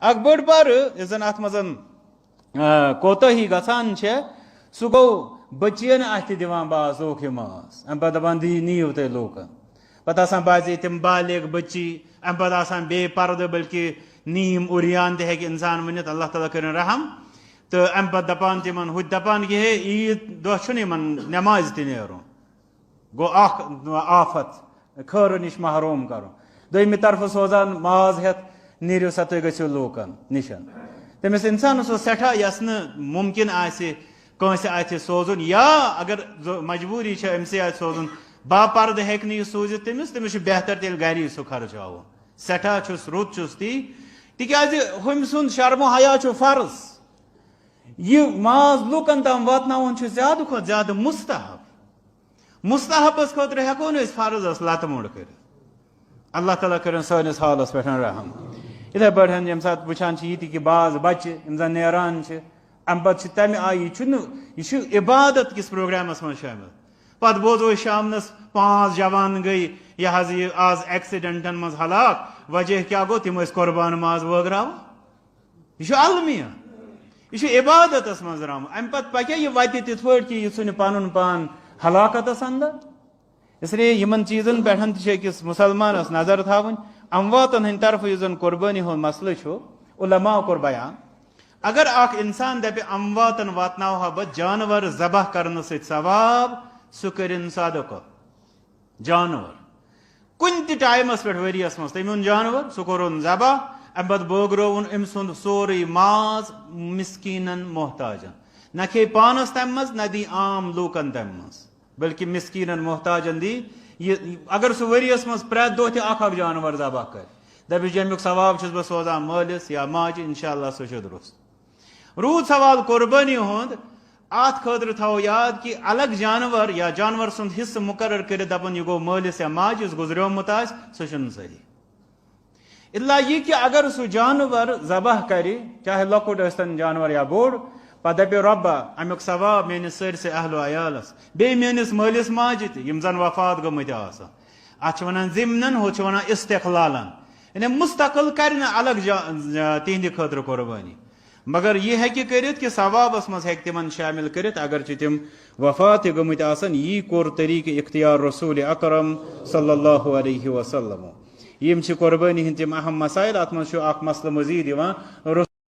اخ بڑ بار زن ات مزن کوتاہی گژھان چھ سہ گو بچین اتھ دِوان باز اوکھ ماز ام پتہ دپان دی نیو تُہۍ لوکن پتہ آسان بعضی تم بالغ بچی ام پتہ آسان بے پردٕ بلکہ نیم اریان تہ ہیٚکہِ انسان ؤنِتھ اللہ تعالیٰ کٔرِن رحم تو ام پتہ دپان تمن ہُہ دپان کہ ہے عید دۄہ چھُنہٕ یِمن نٮ۪مازِ تہِ نیرُن گو اخ آفت خٲرٕ نش محروم کرُن دوٚیمہِ طرفہٕ سوزان ماز ہٮ۪تھ نیٖرِو سا تُہۍ گٔژھِو لوٗکن نِشن تٔمِس انسانس اوس سٮ۪ٹھاہ یس نہٕ مُمکِن آسہِ کٲنٛسہِ اتھِ سوزُن یا اگر مجبوٗری چھِ أمسٕے اتھِ سوزُن باپردٕ ہیٚکہِ نہٕ یہِ سوٗزِتھ تٔمِس چھُ بہتر تیٚلہِ گری سُہ خرچاوُن سٮ۪ٹھاہ چھُس رُت چھُس تی تِکیازِ ہُمہِ سُنٛد شرمو حیا چھُ فرض یہ ماز لوٗکن تام واتناوُن چھُ زیادٕ کھۄتہٕ زیادٕ مستحب مستحبس خٲطرٕ ہٮ۪کو نہٕ أسۍ فرضس لتہٕ موٚنڈ کٔرِتھ اللہ تعالیٰ کٔرِن سٲنِس حالس پٮ۪ٹھ رحم یِتھے پٲٹھۍ ییٚمہِ ساتہٕ وٕچھان چھِ یہِ تہِ کہِ بعض بچہِ یِم زن نیران چھِ امہِ پتہٕ چھِ تمہِ آیہِ یہِ چھُ عبادت کِس پروگرامس منٛز شٲمِل پتہٕ بوزو أسۍ شامنس 5 جوان گٔے یہِ حظ یہِ آز ایکسیڈنٹن منٛز ہلاک وجہ کیٛاہ گوٚو تِم ٲسۍ قۄربان ماز وٲگراوان یہِ چھُ المیہ یہ چھُ عبادتس منٛز درٛامُت امہِ پتہٕ پکیا یہِ وتہِ تِتھ پٲٹھۍ کہِ یہِ ژھُنہِ پنُن پان ہلاکتس اندر اس لیے یمن چیزن پٮ۪ٹھ تہِ چھِ أکِس مُسلمانس نظر تھاوٕنۍ امواتن ہٕنٛدِ طرفہٕ یُس زن قۄربٲنی ہُنٛد مسلہٕ چھُ علماء کوٚر بیان اگر اکھ انسان دپہِ امواتن واتناوہا بہٕ جانور ذبح کرنہٕ سۭتۍ ثواب سُہ کٔرِن صدقہٕ جانور کُنہِ تہِ ٹایمس پٮ۪ٹھ ؤریس منٛز تٔمۍ اوٚن جانور سُہ کوٚرُن ذبح امہِ پتہٕ بٲگرٲوُن أمۍ سُنٛد سورُے ماز مسکیٖنن محتاجن نہ کھیٚیہِ پانس تمہِ منٛز نہ دی عام لوٗکن تمہِ منٛز بلکہ مسکیٖنن محتاجن دی یہ اگر سُہ ؤریس منٛز پرٛٮ۪تھ دۄہ تہِ اکھ جانور ذبح کرِ دپہِ امیُک ثواب چھُس بہٕ سوزان مٲلِس یا ماجہِ انشاء اللہ سُہ چھُ درست روٗد سوال قۄربٲنی ہُنٛد اتھ خٲطرٕ تھاوو یاد کہِ الگ جانور یا جانور سُنٛد حصہٕ مُقرر کٔرِتھ دپُن یہِ گوٚو مٲلِس یا ماجہِ یُس گُزریومُت آسہِ سُہ چھُنہٕ صحیح الا یہِ کہِ اگر سُہ جانور ذبح کرِ چاہے لۄکُٹ ٲسۍتن جانور یا بوٚڑ پتہٕ دپہِ رۄبا امیُک ثواب میٲنِس سٲرسٕے اہلو عیالس بیٚیہِ میٲنِس مٲلِس ماجہِ تہِ یِم زن وفات گٔمٕتۍ آسن اتھ چھِ ونان ضِمنن ہُہ چھِ ونان استقلالن یعنی مستقل کرِ نہٕ الگ تِہنٛدِ خٲطرٕ قۄربٲنی مگر یہِ ہیٚکہِ کٔرِتھ کہِ ثوابس منٛز ہیٚکہِ تِمن شٲمِل کٔرِتھ اگرچہِ تِم وفات تہِ گٔمٕتۍ آسن یی کوٚر طریٖقہٕ اختیار رسوٗلِ اکرم صلی اللہ علیہ وسلم یِم چھِ قۄربٲنی ہٕنٛدۍ تِم اہم مسائل اتھ منٛز چھُ اکھ مسلہٕ مزیٖد یِوان